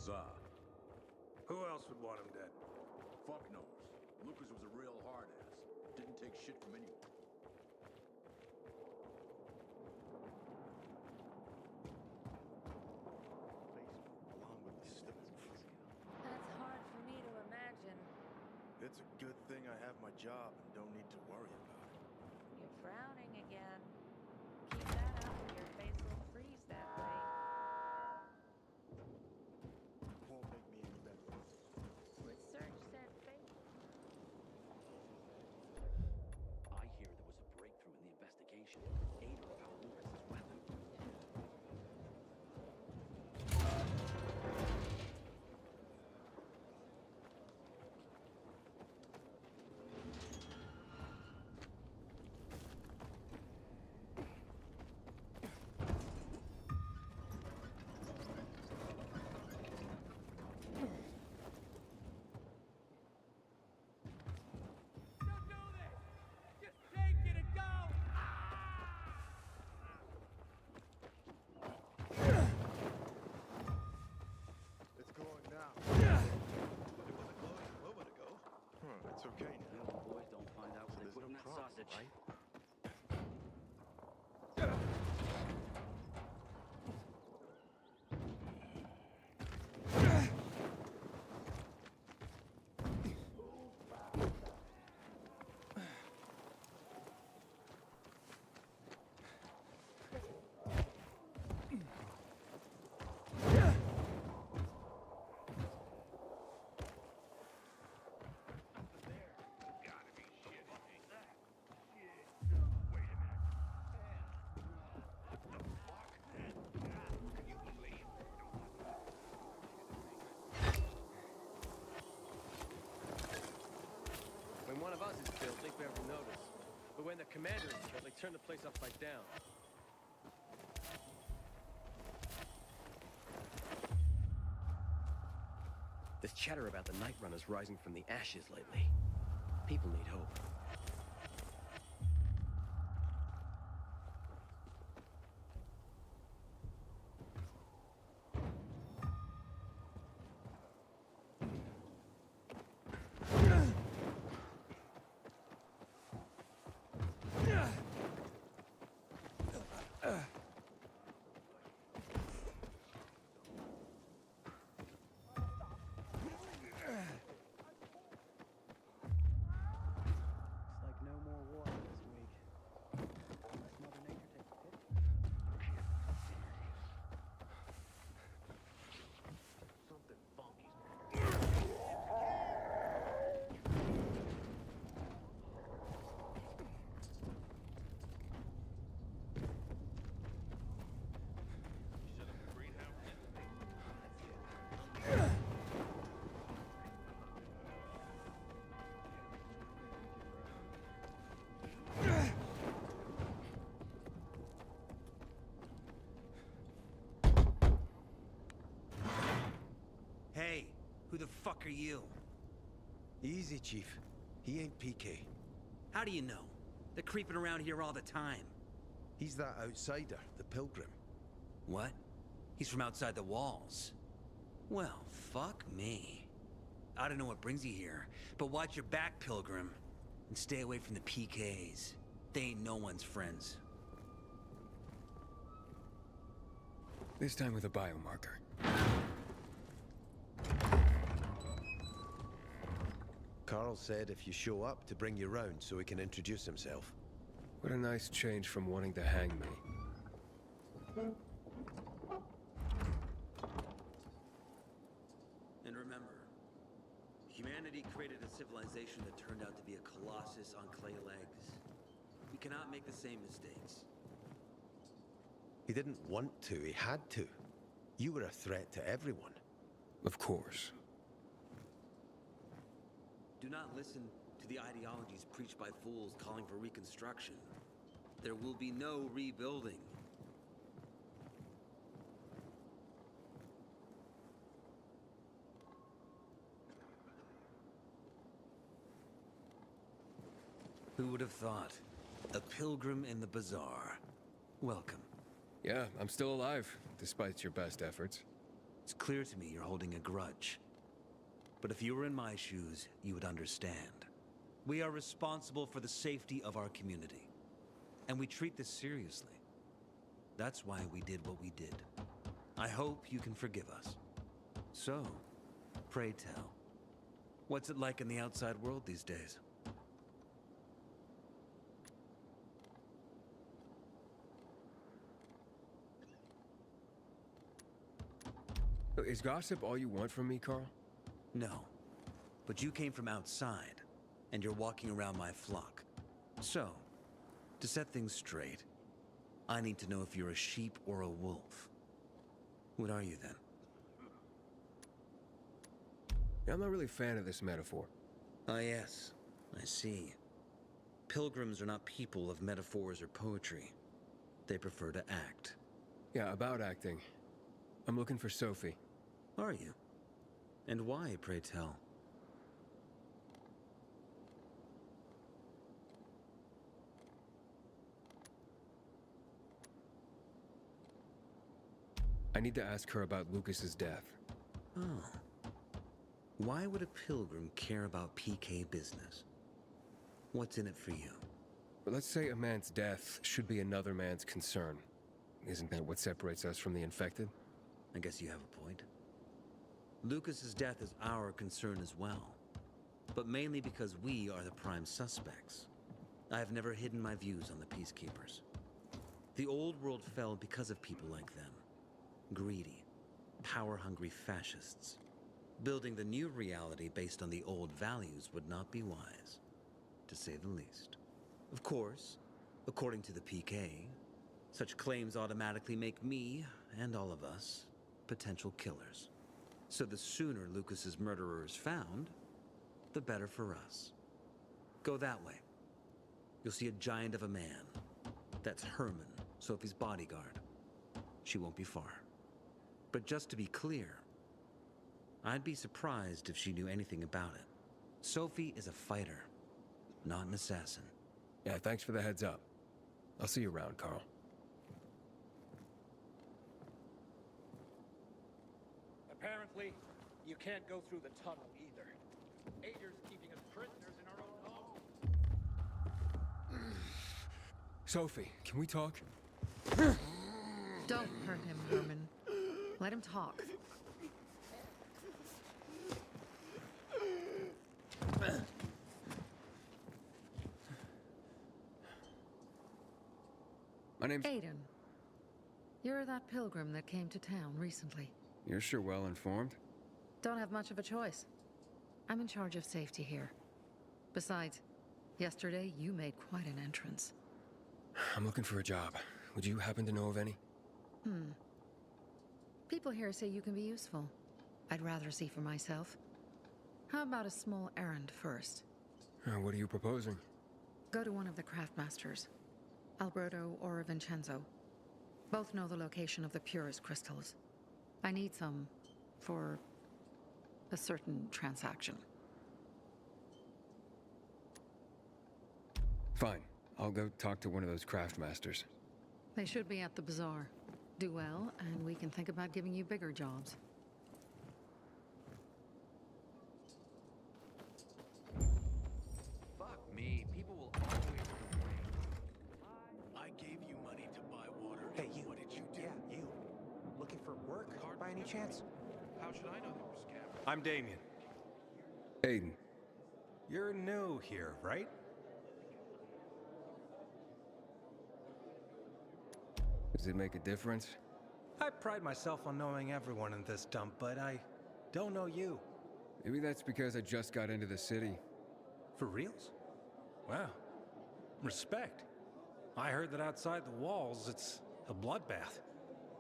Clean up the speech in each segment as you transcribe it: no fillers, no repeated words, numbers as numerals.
bazaar. Who else would want him dead? Fuck knows. Lucas was a real hard ass. Didn't take shit from anyone. Along with the stupid. That's hard for me to imagine. It's a good thing I have my job and don't need to worry about it. You're frowning again. Keep that up or your face will freeze that way. Won't make me any better. Research said fake. I hear there was a breakthrough in the investigation. Ada found Lucas's weapon. It's glowing now. But it wasn't glowing a moment ago. It's okay The now. old boys don't find out So when they there's put no in that problem, sausage. right? When one of us is killed, they barely notice. But when the commander is killed, they turn the place upside down. There's chatter about the Night Runners rising from the ashes lately. People need hope. Looks like no more water this week. Unless Mother Nature takes a picture. Something funky. Hey, who the fuck are you? Easy, Chief. He ain't PK. How do you know? They're creeping around here all the time. He's that outsider, the Pilgrim. What? He's from outside the walls. Well, fuck me. I don't know what brings you here, but watch your back, Pilgrim. And stay away from the PKs. They ain't no one's friends. This time with a biomarker. Carl said if you show up to bring you round so he can introduce himself. What a nice change from wanting to hang me. And remember, humanity created a civilization that turned out to be a colossus on clay legs. We cannot make the same mistakes. He didn't want to, he had to. You were a threat to everyone. Of course. Do not listen to the ideologies preached by fools calling for reconstruction. There will be no rebuilding. Who would have thought? A pilgrim in the bazaar. Welcome. Yeah, I'm still alive, despite your best efforts. It's clear to me you're holding a grudge. But if you were in my shoes, you would understand. We are responsible for the safety of our community. And we treat this seriously. That's why we did what we did. I hope you can forgive us. So, pray tell, what's it like in the outside world these days? Is gossip all you want from me, Carl? No. But you came from outside, and you're walking around my flock. So, to set things straight, I need to know if you're a sheep or a wolf. What are you then? Yeah, I'm not really a fan of this metaphor. Ah, yes. I see. Pilgrims are not people of metaphors or poetry. They prefer to act. Yeah, about acting. I'm looking for Sophie. Are you? And why, pray tell? I need to ask her about Lucas's death. Oh. Why would a pilgrim care about PK business? What's in it for you? But let's say a man's death should be another man's concern. Isn't that what separates us from the infected? I guess you have a point. Lucas's death is our concern as well. But mainly because we are the prime suspects. I have never hidden my views on the Peacekeepers. The old world fell because of people like them. Greedy, power-hungry fascists. Building the new reality based on the old values would not be wise, to say the least. Of course, according to the PK, such claims automatically make me, and all of us, potential killers. So the sooner Lucas's murderer is found, the better for us. Go that way. You'll see a giant of a man. That's Herman, Sophie's bodyguard. She won't be far. But just to be clear, I'd be surprised if she knew anything about it. Sophie is a fighter, not an assassin. Yeah, thanks for the heads up. I'll see you around, Carl. Apparently, you can't go through the tunnel either. Ader's keeping us prisoners in our own home. Sophie, can we talk? Don't hurt him, Herman. Let him talk. My name's... Aiden. You're that pilgrim that came to town recently. You're sure well informed. Don't have much of a choice. I'm in charge of safety here. Besides, yesterday you made quite an entrance. I'm looking for a job. Would you happen to know of any? People here say you can be useful. I'd rather see for myself. How about a small errand first? What are you proposing? Go to one of the craftmasters. Alberto or Vincenzo. Both know the location of the purest crystals. I need some for a certain transaction. Fine. I'll go talk to one of those craftmasters. They should be at the bazaar. Do well, and we can think about giving you bigger jobs. Fuck me. People will always complain. I gave you money to buy water. Hey, you. What did you do? Yeah, you. Looking for work by any chance? How should I know they were scammers? I'm Damien. Aiden. You're new here, right? Does it make a difference? I pride myself on knowing everyone in this dump, but I don't know you. Maybe that's because I just got into the city. For reals? Wow. Respect. I heard that outside the walls, it's a bloodbath.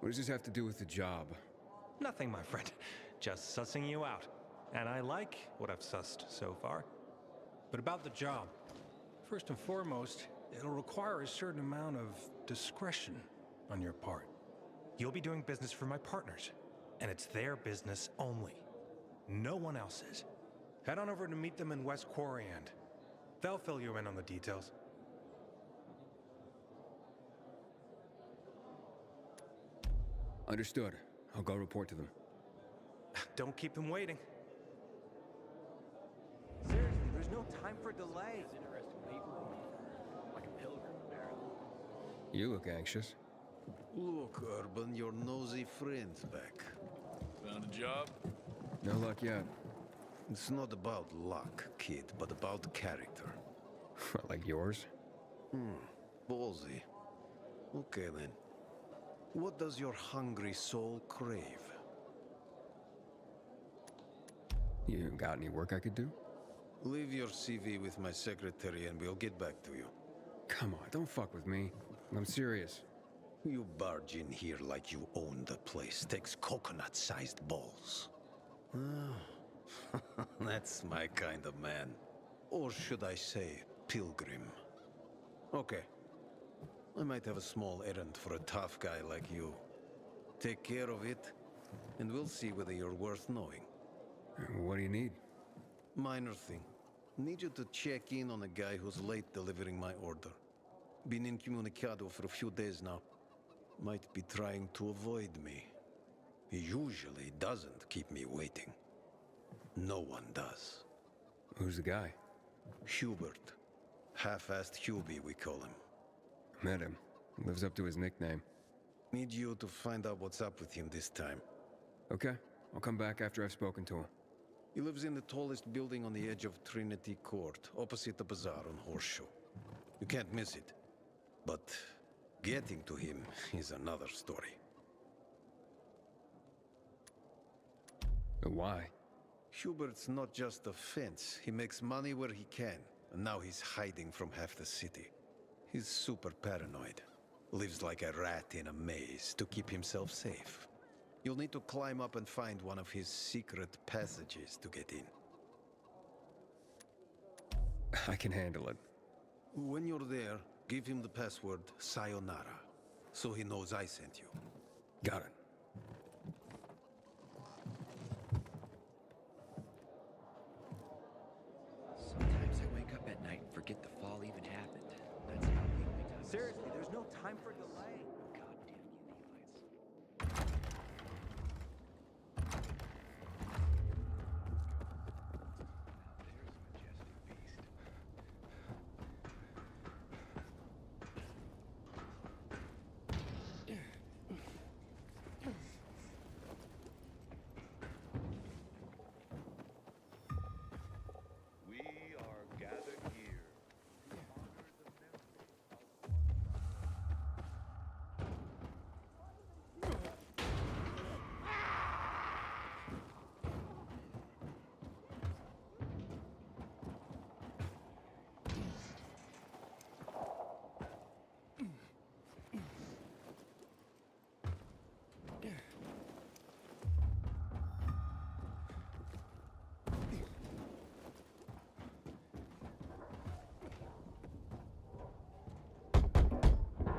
What does this have to do with the job? Nothing, my friend. Just sussing you out. And I like what I've sussed so far. But about the job. First and foremost, it'll require a certain amount of discretion on your part. You'll be doing business for my partners, and it's their business only. No one else's. Head on over to meet them in West Quarry End. They'll fill you in on the details. Understood. I'll go report to them. Don't keep him waiting. Seriously, there's no time for delay. Interesting paper, like a pilgrim, apparently. You look anxious. Look, Urban, your nosy friend's back. Found a job? No luck yet. It's not about luck, kid, but about character. Like yours? Ballsy. Okay, then. What does your hungry soul crave? You got any work I could do? Leave your CV with my secretary and we'll get back to you. Come on, don't fuck with me. I'm serious. You barge in here like you own the place. Takes coconut-sized balls. That's my kind of man. Or should I say, pilgrim. Okay. I might have a small errand for a tough guy like you. Take care of it, and we'll see whether you're worth knowing. What do you need? Minor thing. Need you to check in on a guy who's late delivering my order. Been incommunicado for a few days now. Might be trying to avoid me. He usually doesn't keep me waiting. No one does. Who's the guy? Hubert. Half-assed Hubie, we call him. Met him. Lives up to his nickname. Need you to find out what's up with him this time. Okay, I'll come back after I've spoken to him. He lives in the tallest building on the edge of Trinity Court, opposite the bazaar on Horseshoe. You can't miss it. But getting to him is another story. Why? Hubert's not just a fence. He makes money where he can, and now he's hiding from half the city. He's super paranoid. Lives like a rat in a maze to keep himself safe. You'll need to climb up and find one of his secret passages to get in. I can handle it. When you're there, give him the password Sayonara, so he knows I sent you. Got it. Sometimes I wake up at night and forget the fall even happened. That's about the only time. Seriously, there's no time for delay. Goddamn UV lights. We are gathered here to honor the memory of one.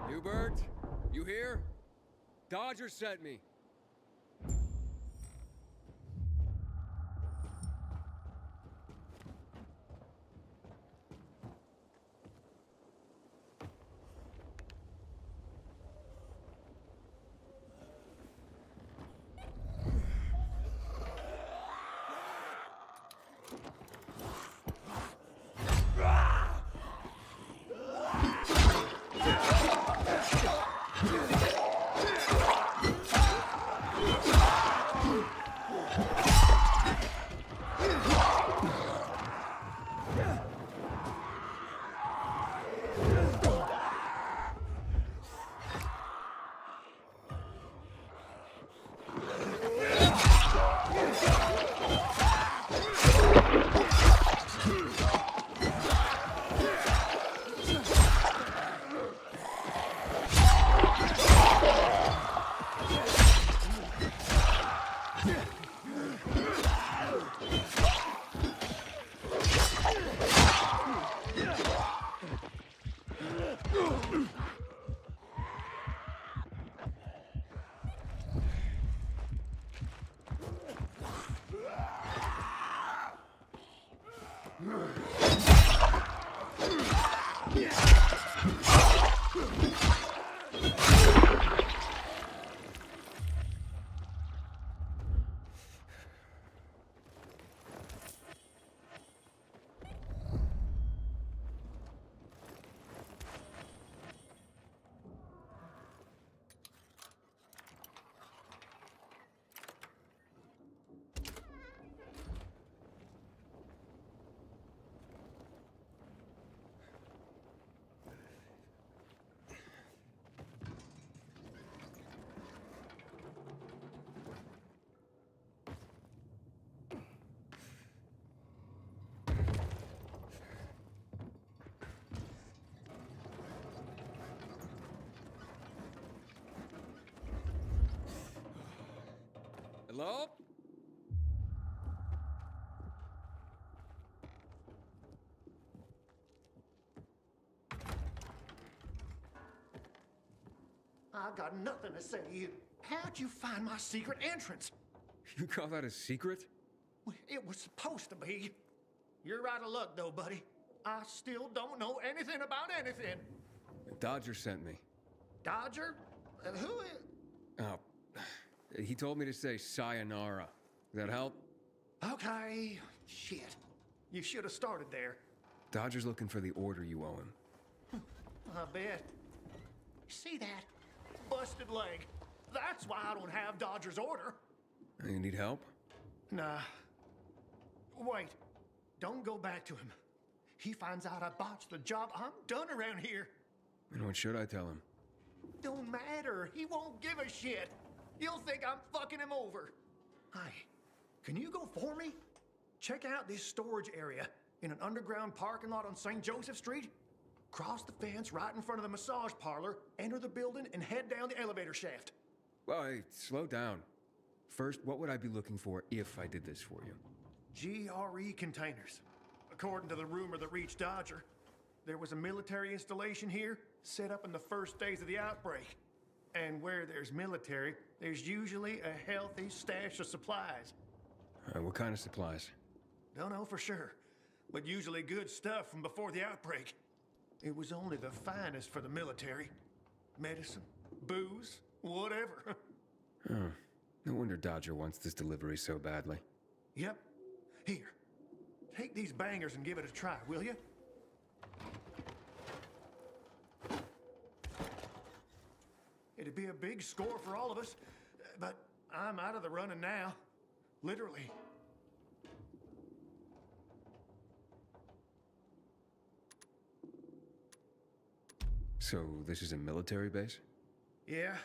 Hubert, you here? Dodger sent me. Hello? I got nothing to say to you. How'd you find my secret entrance? You call that a secret? Well, it was supposed to be. You're out of luck, though, buddy. I still don't know anything about anything. Dodger sent me. Dodger? Who is... Oh, he told me to say sayonara. Does that help? Okay. Shit. You should have started there. Dodger's looking for the order you owe him. I bet. See that? Busted leg. That's why I don't have Dodger's order. You need help? Nah. Wait. Don't go back to him. He finds out I botched the job. I'm done around here. And what should I tell him? Don't matter. He won't give a shit. He'll think I'm fucking him over. Hi. Can you go for me? Check out this storage area in an underground parking lot on St. Joseph Street. Cross the fence right in front of the massage parlor, enter the building, and head down the elevator shaft. Well, hey, slow down. First, what would I be looking for if I did this for you? GRE containers. According to the rumor that reached Dodger, there was a military installation here set up in the first days of the outbreak. And where there's military, there's usually a healthy stash of supplies. What kind of supplies? Don't know for sure, but usually good stuff from before the outbreak. It was only the finest for the military. Medicine, booze, whatever. Oh, no wonder Dodger wants this delivery so badly. Yep. Here, take these bangers and give it a try, will you? It'd be a big score for all of us, but I'm out of the running now. Literally. So, this is a military base? Yeah,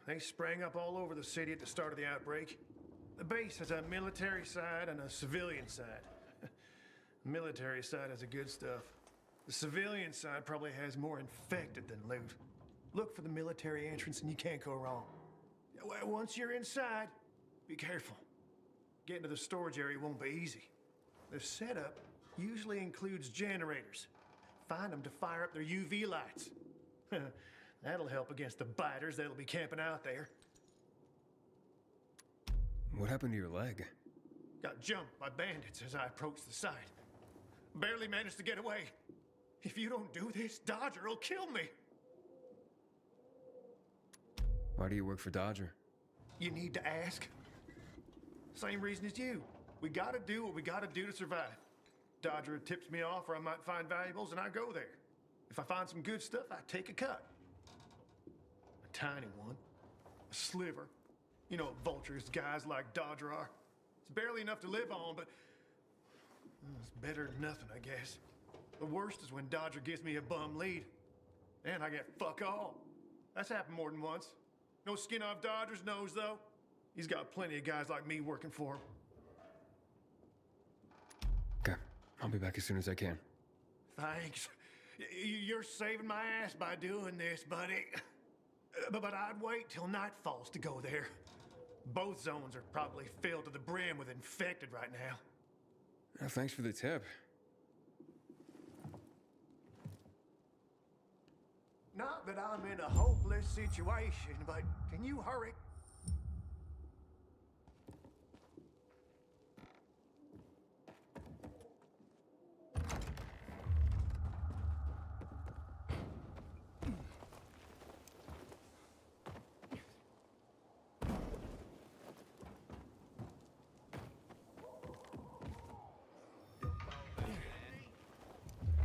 they sprang up all over the city at the start of the outbreak. The base has a military side and a civilian side. The military side has the good stuff. The civilian side probably has more infected than loot. Look for the military entrance and you can't go wrong. Once you're inside, be careful. Getting to the storage area won't be easy. The setup usually includes generators. Find them to fire up their UV lights. That'll help against the biters that'll be camping out there. What happened to your leg? Got jumped by bandits as I approached the site. Barely managed to get away. If you don't do this, Dodger will kill me. Why do you work for Dodger? You need to ask. Same reason as you. We gotta do what we gotta do to survive. Dodger tips me off where I might find valuables and I go there. If I find some good stuff, I take a cut. A tiny one. A sliver. You know what vultures guys like Dodger are. It's barely enough to live on, but it's better than nothing, I guess. The worst is when Dodger gives me a bum lead. And I get fuck all. That's happened more than once. No skin off Dodger's nose, though. He's got plenty of guys like me working for him. Okay, I'll be back as soon as I can. Thanks. You're saving my ass by doing this, buddy. But I'd wait till night falls to go there. Both zones are probably filled to the brim with infected right now. Well, thanks for the tip. Not that I'm in a hopeless situation, but can you hurry?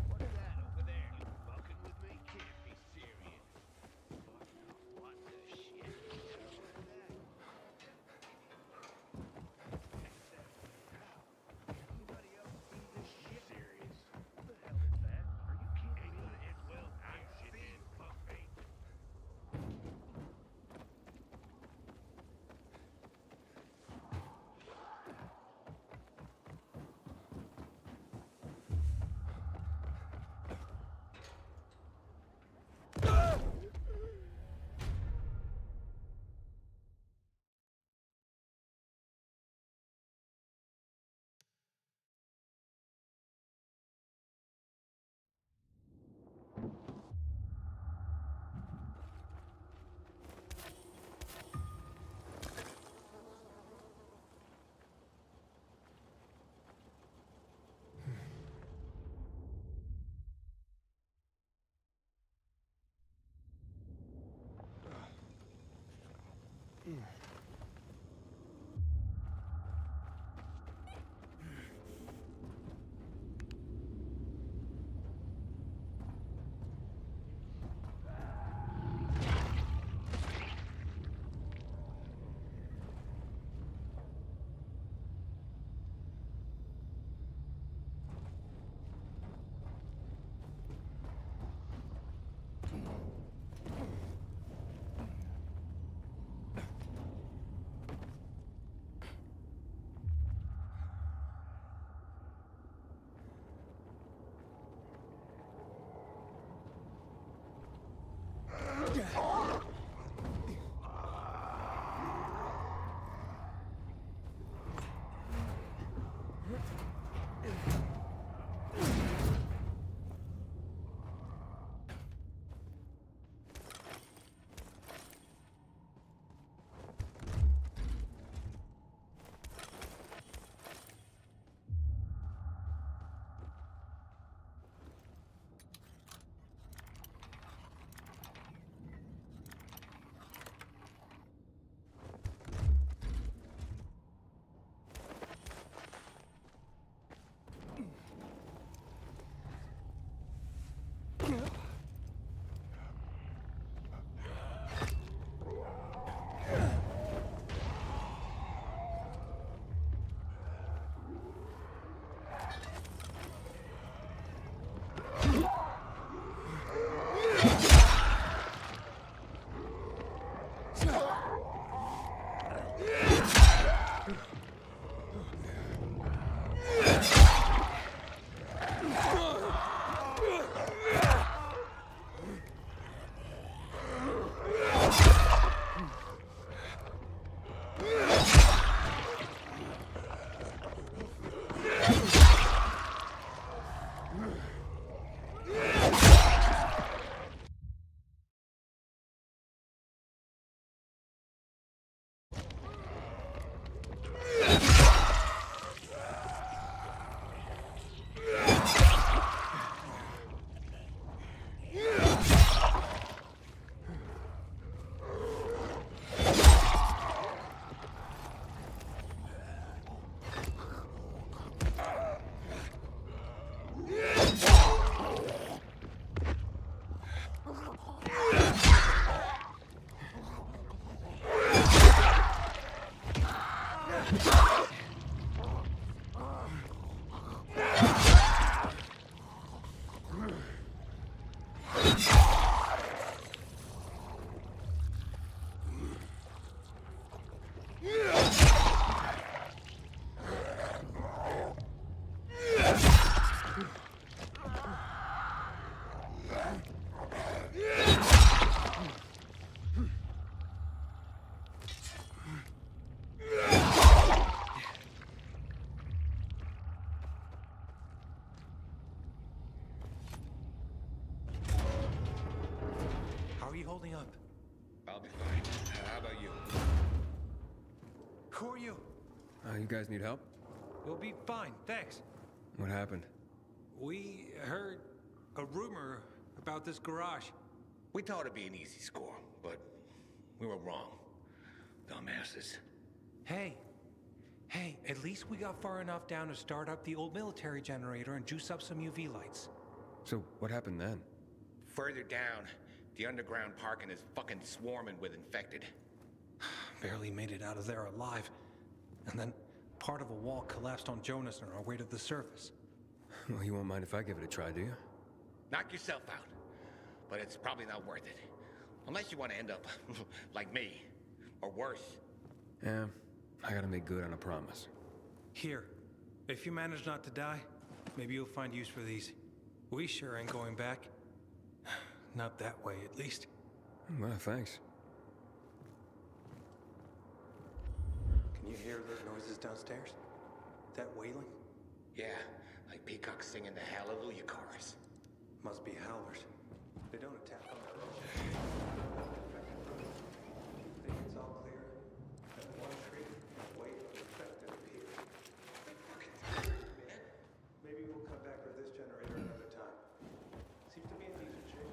What is that over there? You fucking with me? Can't be serious. What the shit? holding up? I'll be fine. How about you? Who are you? You guys need help? We'll be fine, thanks. What happened? We heard a rumor about this garage. We thought it'd be an easy score, but we were wrong. Dumbasses. Hey, at least we got far enough down to start up the old military generator and juice up some UV lights. So, what happened then? Further down, the underground parking is fucking swarming with infected. Barely made it out of there alive. And then part of a wall collapsed on Jonas on our way to the surface. Well, you won't mind if I give it a try, do you? Knock yourself out. But it's probably not worth it. Unless you want to end up like me. Or worse. Yeah, I gotta make good on a promise. Here, if you manage not to die, maybe you'll find use for these. We sure ain't going back. Not that way, at least. Well, thanks. Can you hear those noises downstairs? That wailing? Yeah, like peacocks singing the Hallelujah chorus. Must be howlers. They don't attack on their own. Think it's all clear? Then one tree and wait for the effect to appear. Maybe we'll come back for this generator another time. Seems to be in decent shape.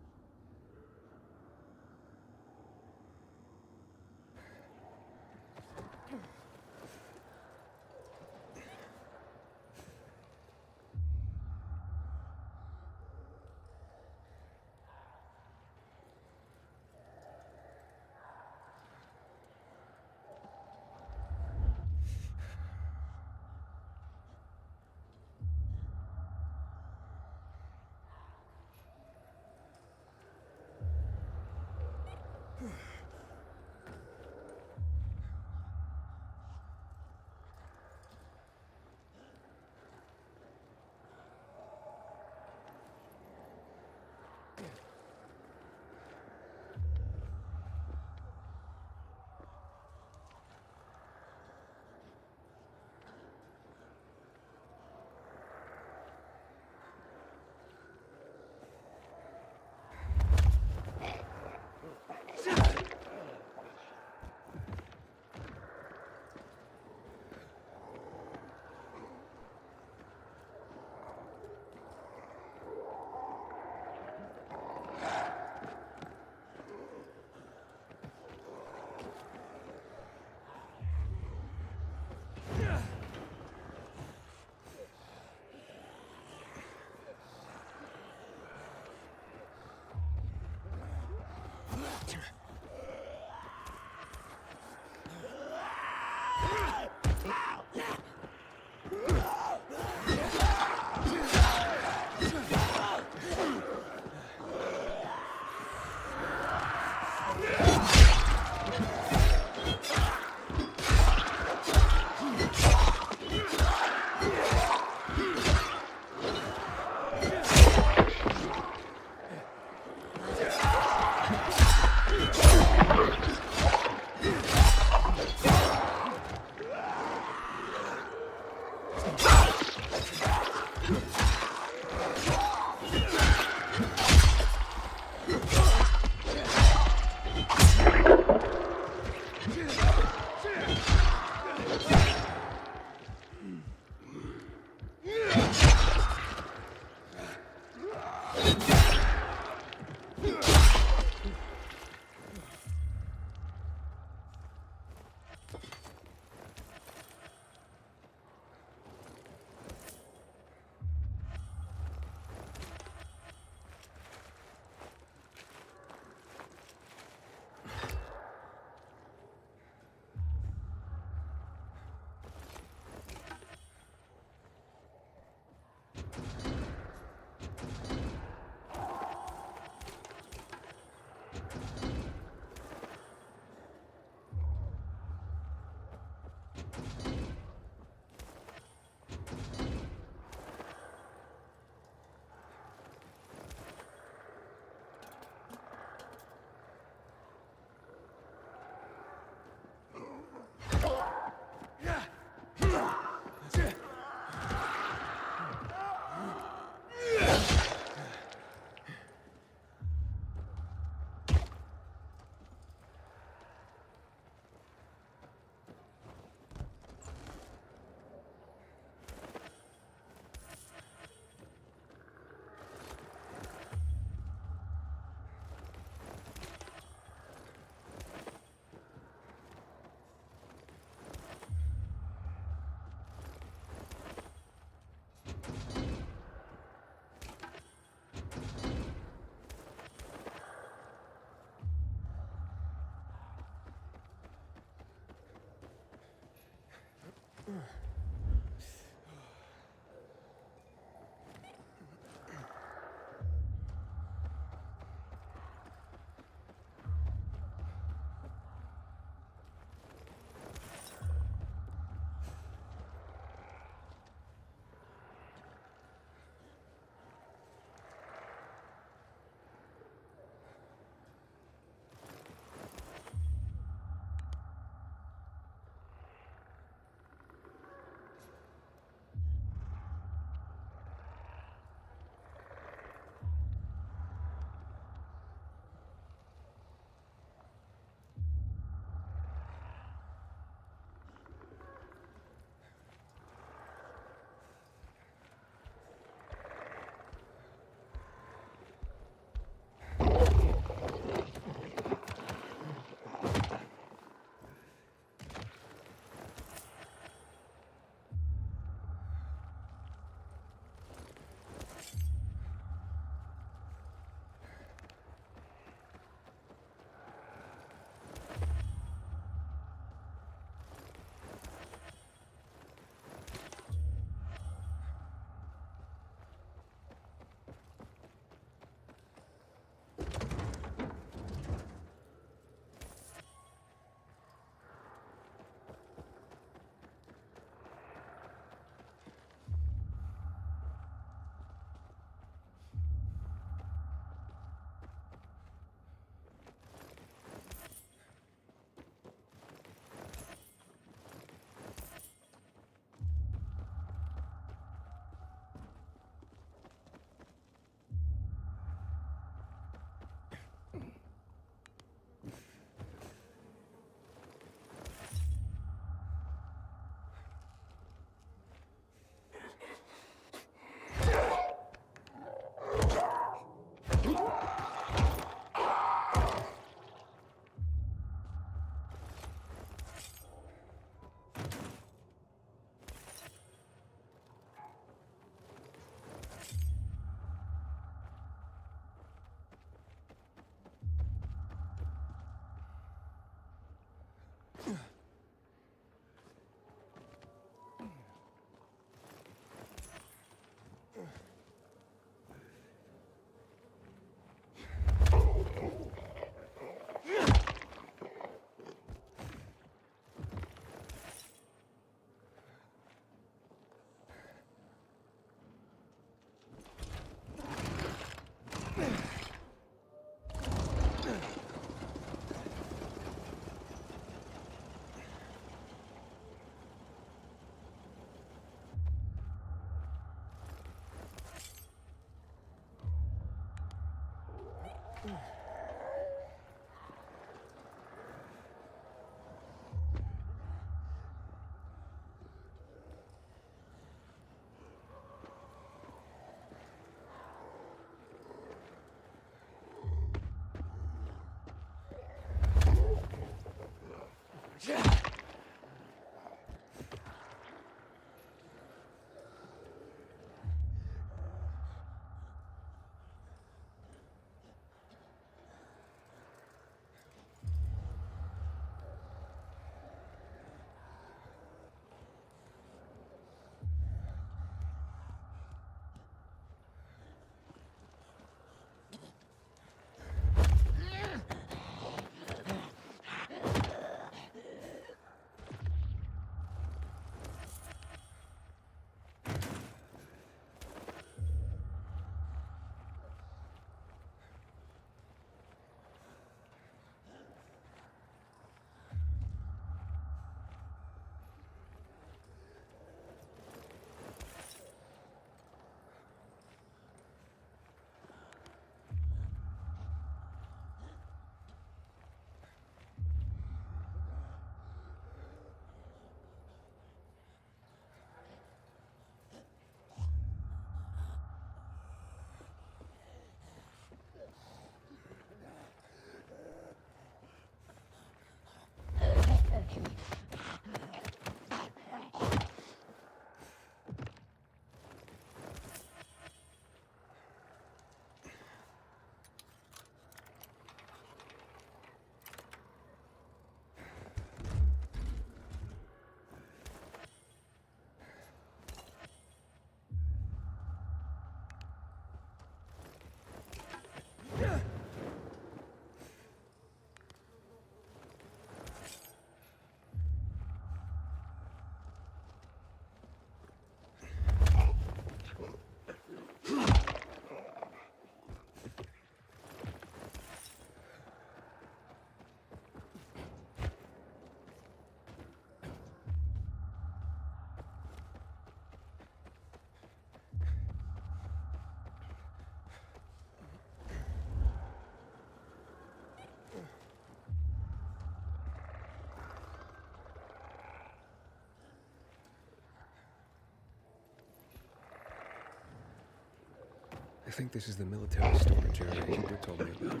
I think this is the military storage area Hubert told me about.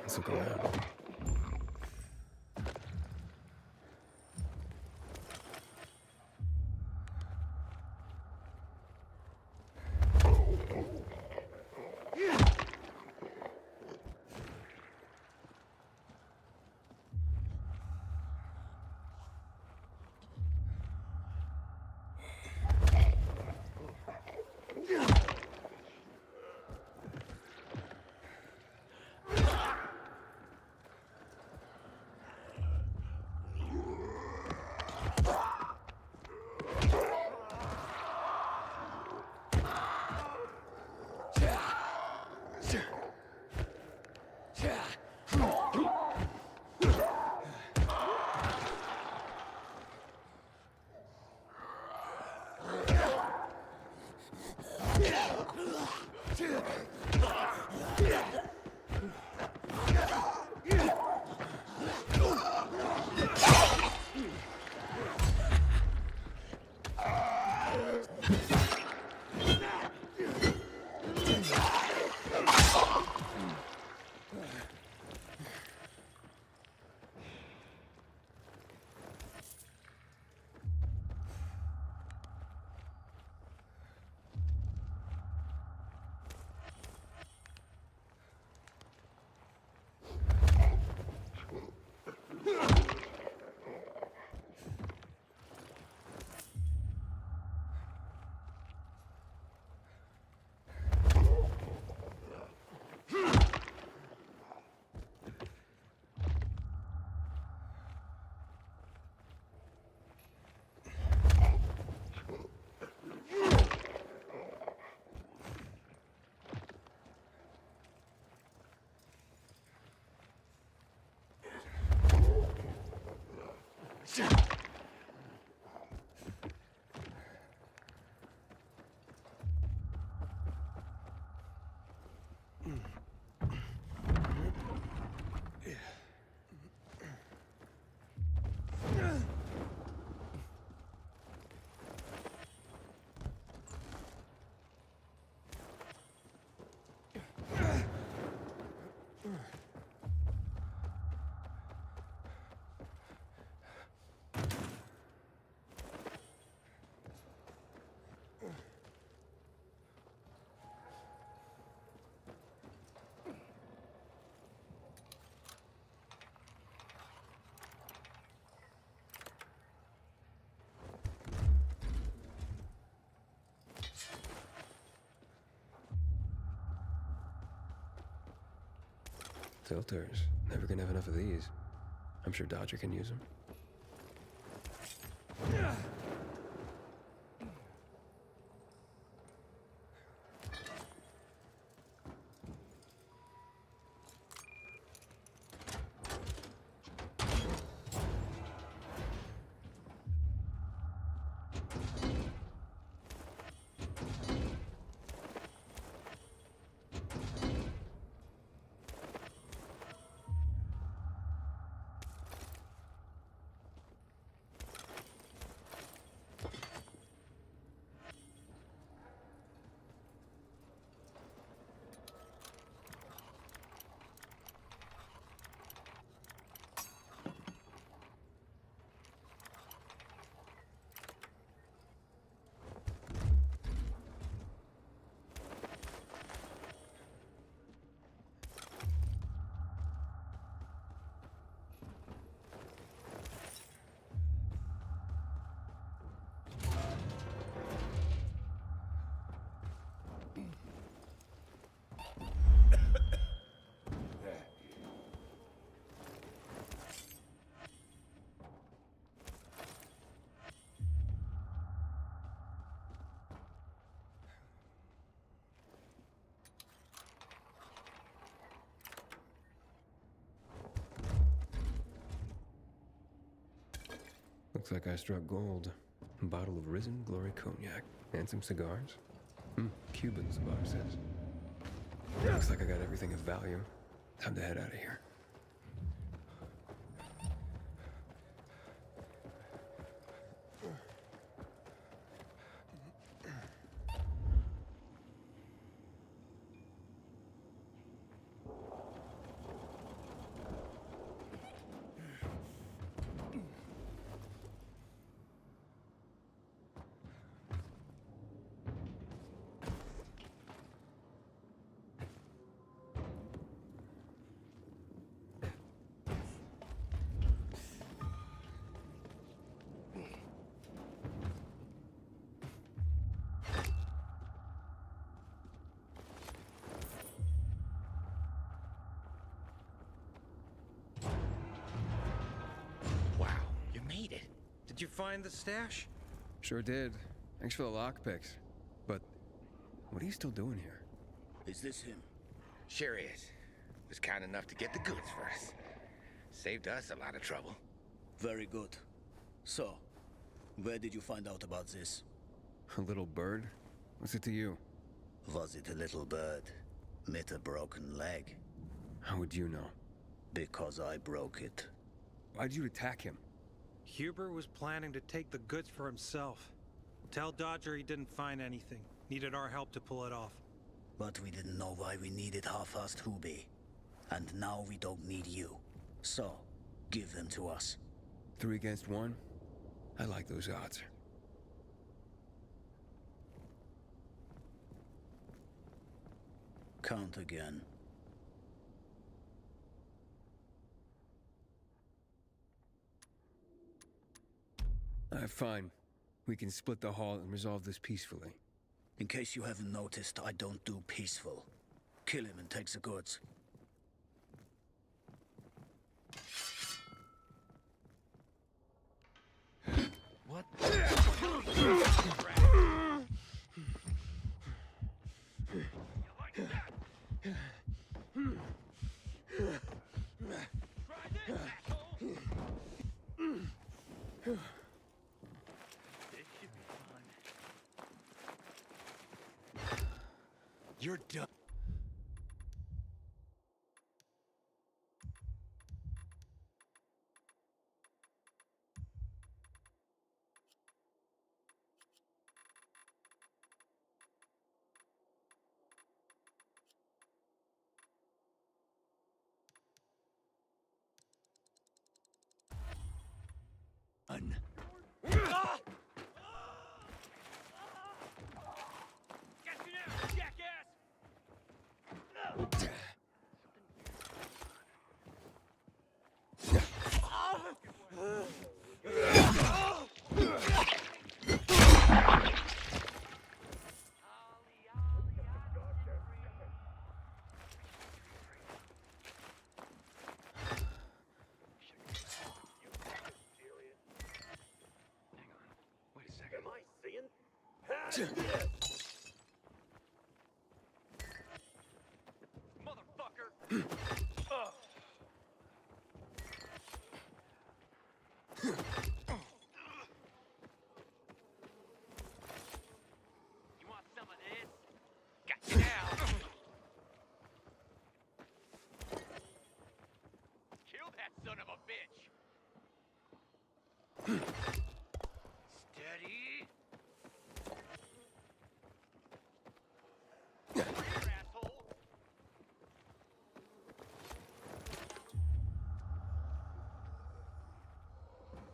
Let's look around. Tilters. Never gonna have enough of these. I'm sure Dodger can use them. Looks like I struck gold. A bottle of Risen Glory Cognac. And some cigars. Cubans, the bar says. Looks like I got everything of value. Time to head out of here. Wow, you made it. Did you find the stash? Sure did. Thanks for the lockpicks. But what are you still doing here? Is this him? Sure is. Was kind enough to get the goods for us. Saved us a lot of trouble. Very good. So, where did you find out about this? A little bird? What's it to you? Was it a little bird? Met a broken leg? How would you know? Because I broke it. Why'd you attack him? Huber was planning to take the goods for himself. Tell Dodger he didn't find anything. Needed our help to pull it off. But we didn't know why we needed half-assed Hubie. And now we don't need you. So, give them to us. 3 against 1? I like those odds. Count again. Fine. We can split the haul and resolve this peacefully. In case you haven't noticed, I don't do peaceful. Kill him and take the goods. What? You're done. You want some of this? Got you now. Kill that son of a bitch. Steady. Over here, asshole.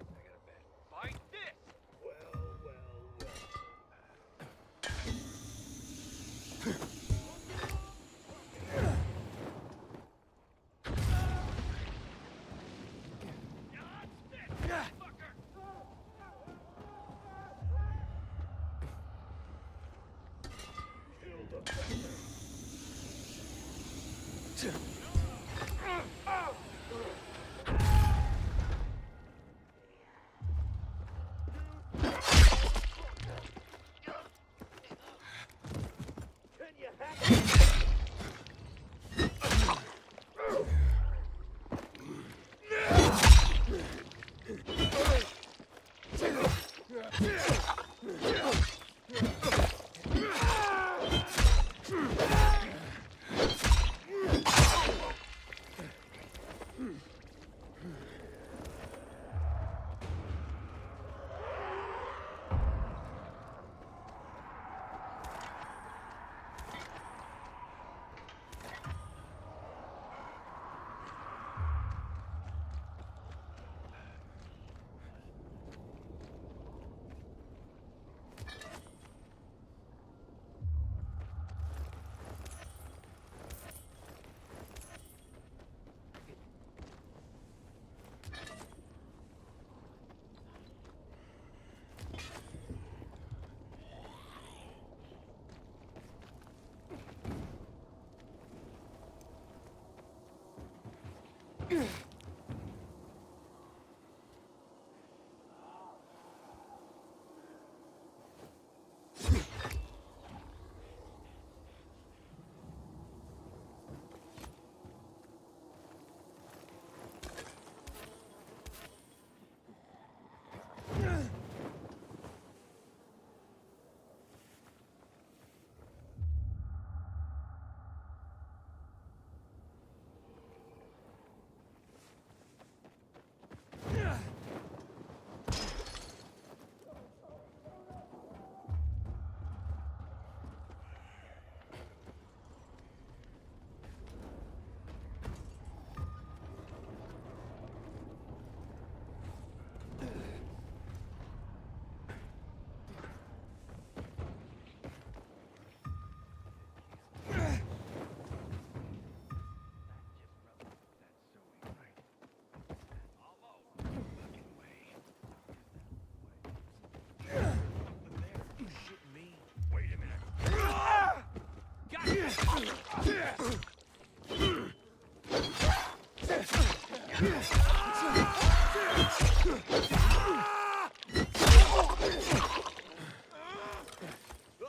I got a bet. Fight this.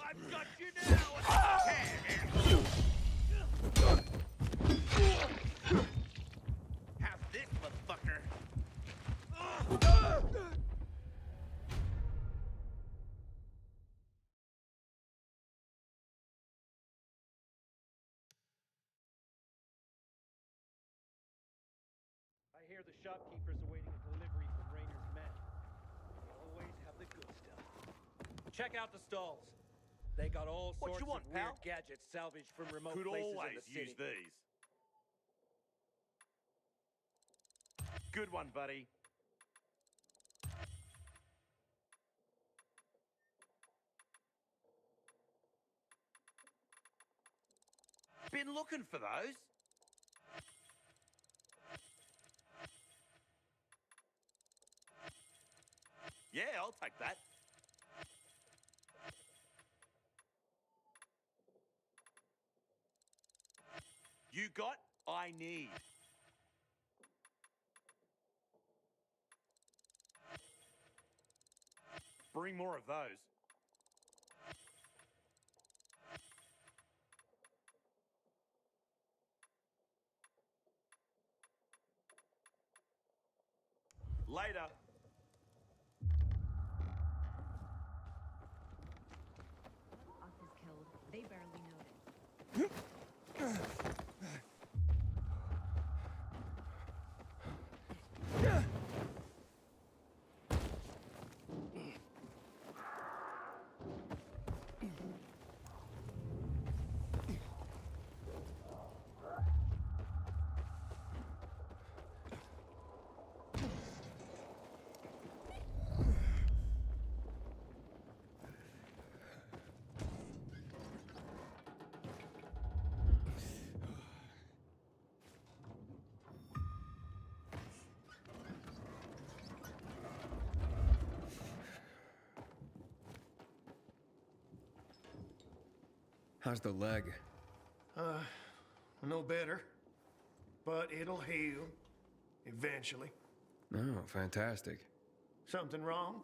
I've got you now! Have this, motherfucker! I hear the shopkeeper's awaiting a delivery from Rainer's men. They always have the good stuff. Check out the stalls. They got all What sorts you want, of weird pal? gadgets salvaged from remote Could places in always the city. use these. Good one, buddy. Been looking for those? Yeah, I'll take that. You got, I need. Bring more of those. Later. Us is killed. They barely notice. How's the leg? No better. But it'll heal. Eventually. Oh, fantastic. Something wrong?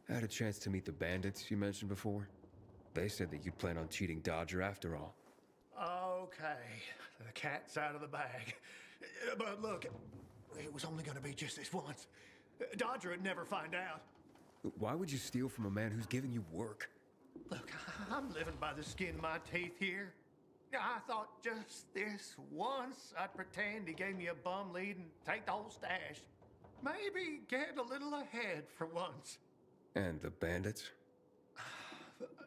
I had a chance to meet the bandits you mentioned before. They said that you'd plan on cheating Dodger after all. Okay. The cat's out of the bag. But look, it was only gonna be just this once. Dodger would never find out. Why would you steal from a man who's giving you work? Look, I'm living by the skin of my teeth here. I thought just this once I'd pretend he gave me a bum lead and take the whole stash. Maybe get a little ahead for once. And the bandits?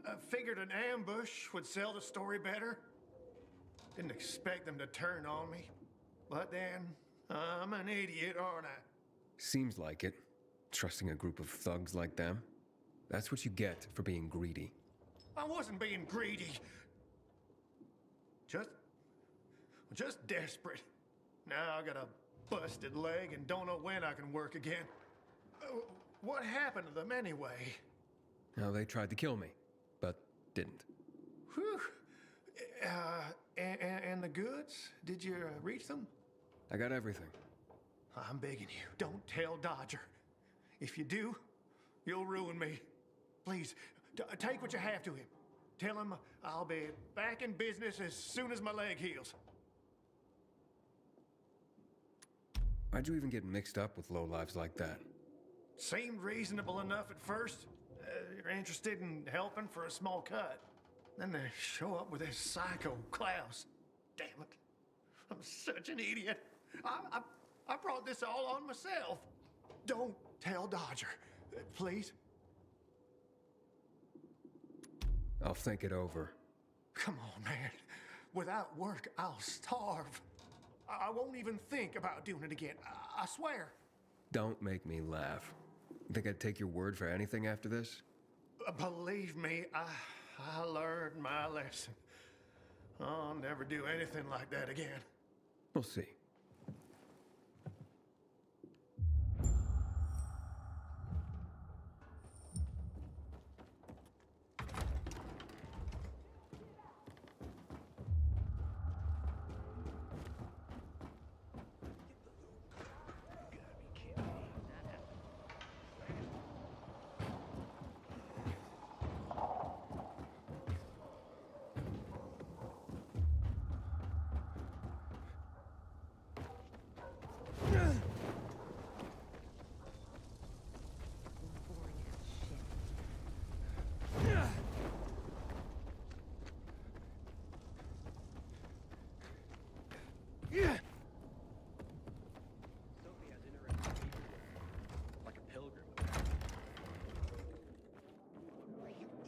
I figured an ambush would sell the story better. Didn't expect them to turn on me. But then, I'm an idiot, aren't I? Seems like it. Trusting a group of thugs like them. That's what you get for being greedy. I wasn't being greedy. Just desperate. Now I got a busted leg and don't know when I can work again. What happened to them anyway? Now, they tried to kill me, but didn't. Whew. And the goods? Did you reach them? I got everything. I'm begging you, don't tell Dodger. If you do, you'll ruin me. Please, take what you have to him. Tell him I'll be back in business as soon as my leg heals. Why'd you even get mixed up with lowlifes like that? Seemed reasonable enough at first. You're interested in helping for a small cut. Then they show up with this psycho Klaus. Damn it. I'm such an idiot. I brought this all on myself. Don't tell Dodger, please. I'll think it over. Come on, man. Without work, I'll starve. I won't even think about doing it again. I swear. Don't make me laugh. You think I'd take your word for anything after this? Believe me, I learned my lesson. I'll never do anything like that again. We'll see.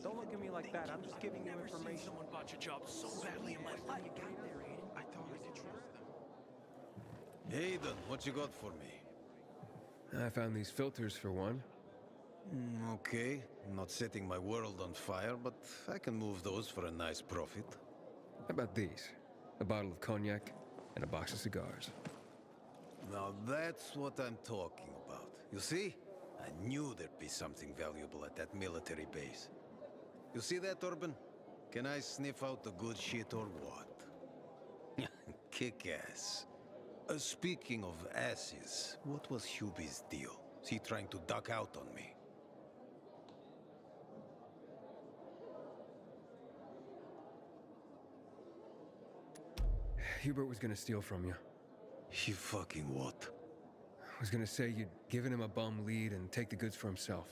Don't look at me like that. I'm just giving you information. Someone bought your job so badly in my life. I thought we could trust them. Hayden, what you got for me? I found these filters for one. Okay, not setting my world on fire, but I can move those for a nice profit. How about these? A bottle of cognac and a box of cigars. Now that's what I'm talking about. You see? I knew there'd be something valuable at that military base. You see that, Urban? Can I sniff out the good shit or what? Kick-ass. Speaking of asses, what was Hubie's deal? Is he trying to duck out on me? Hubert was gonna steal from you. He fucking what? was gonna say you'd given him a bum lead and take the goods for himself.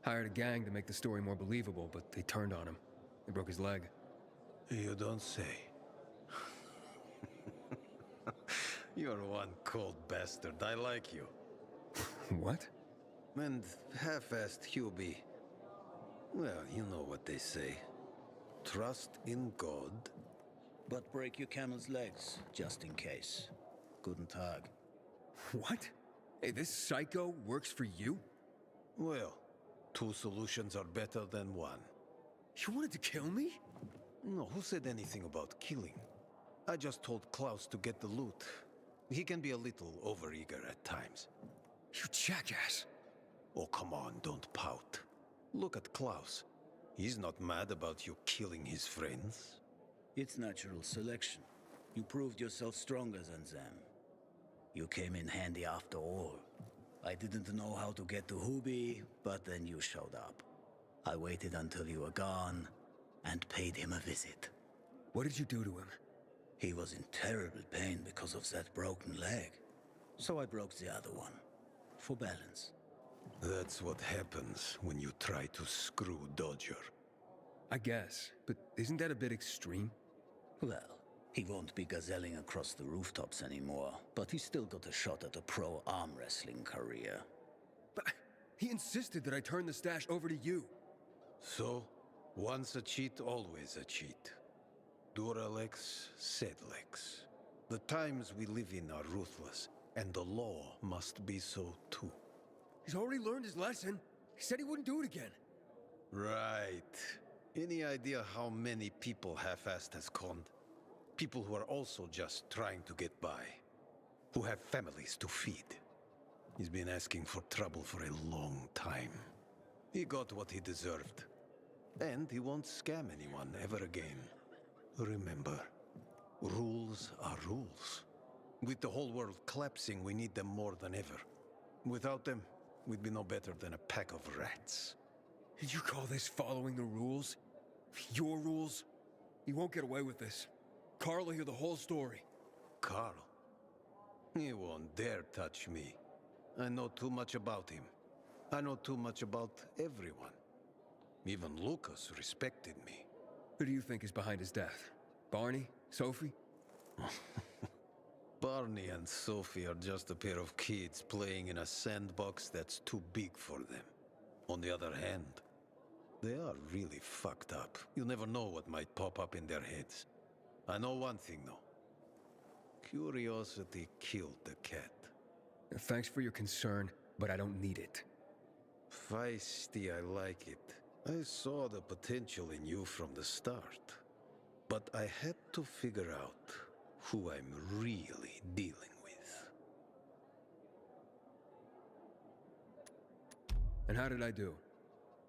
Hired a gang to make the story more believable, but they turned on him. They broke his leg. You don't say. You're one cold bastard. I like you. What? And half-assed Hubie. Well, you know what they say. Trust in God. But break your camel's legs, just in case. Guten Tag. What? Hey, this psycho works for you? Well, two solutions are better than one. You wanted to kill me? No, who said anything about killing? I just told Klaus to get the loot. He can be a little overeager at times. You jackass. Oh, come on, don't pout. Look at Klaus. He's not mad about you killing his friends. It's natural selection. You proved yourself stronger than them. You came in handy after all. I didn't know how to get to Hubie, but then you showed up. I waited until you were gone, and paid him a visit. What did you do to him? He was in terrible pain because of that broken leg. So I broke the other one. For balance. That's what happens when you try to screw Dodger. I guess, but isn't that a bit extreme? Well, he won't be gazelling across the rooftops anymore, but he's still got a shot at a pro arm wrestling career. But he insisted that I turn the stash over to you. So, once a cheat, always a cheat. Duralex, Sedlex. The times we live in are ruthless, and the law must be so too. He's already learned his lesson. He said he wouldn't do it again. Right. Any idea how many people half-assed has conned? People who are also just trying to get by. Who have families to feed. He's been asking for trouble for a long time. He got what he deserved. And he won't scam anyone ever again. Remember, rules are rules. With the whole world collapsing, we need them more than ever. Without them, we'd be no better than a pack of rats. Did you call this following the rules? Your rules? You won't get away with this. Carl will hear the whole story. Carl? He won't dare touch me. I know too much about him. I know too much about everyone. Even Lucas respected me. Who do you think is behind his death? Barney? Sophie? Barney and Sophie are just a pair of kids playing in a sandbox that's too big for them. On the other hand, they are really fucked up. You never know what might pop up in their heads. I know one thing, though. Curiosity killed the cat. Thanks for your concern, but I don't need it. Feisty, I like it. I saw the potential in you from the start. But I had to figure out who I'm really dealing with. And how did I do?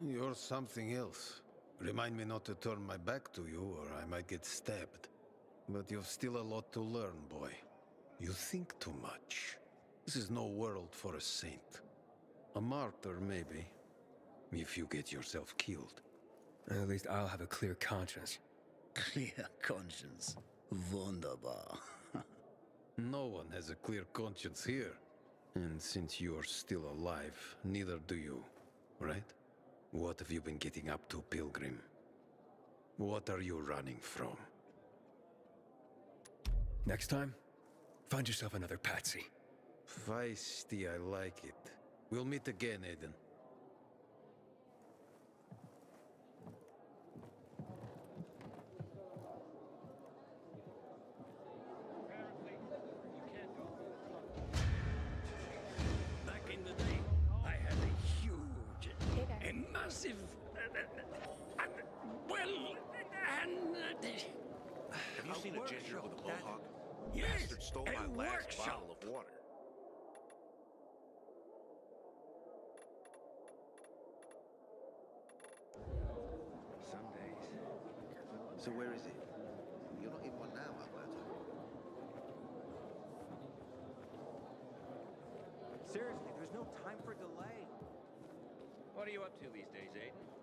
You're something else. Remind me not to turn my back to you, or I might get stabbed. But you've still a lot to learn, boy. You think too much. This is no world for a saint. A martyr, maybe. If you get yourself killed. At least I'll have a clear conscience. Clear conscience. Wunderbar. No one has a clear conscience here. And since you're still alive, neither do you, right? What have you been getting up to, Pilgrim? What are you running from? Next time, find yourself another patsy. Feisty, I like it. We'll meet again, Aiden. Back in the day, I had a huge, a massive, Have you seen a ginger with a mohawk? Yes, Bastard stole a my last workshop. bottle of water. Some days. So where is he? You're not in one now, Alberto. Seriously, there's no time for delay. What are you up to these days, Aiden?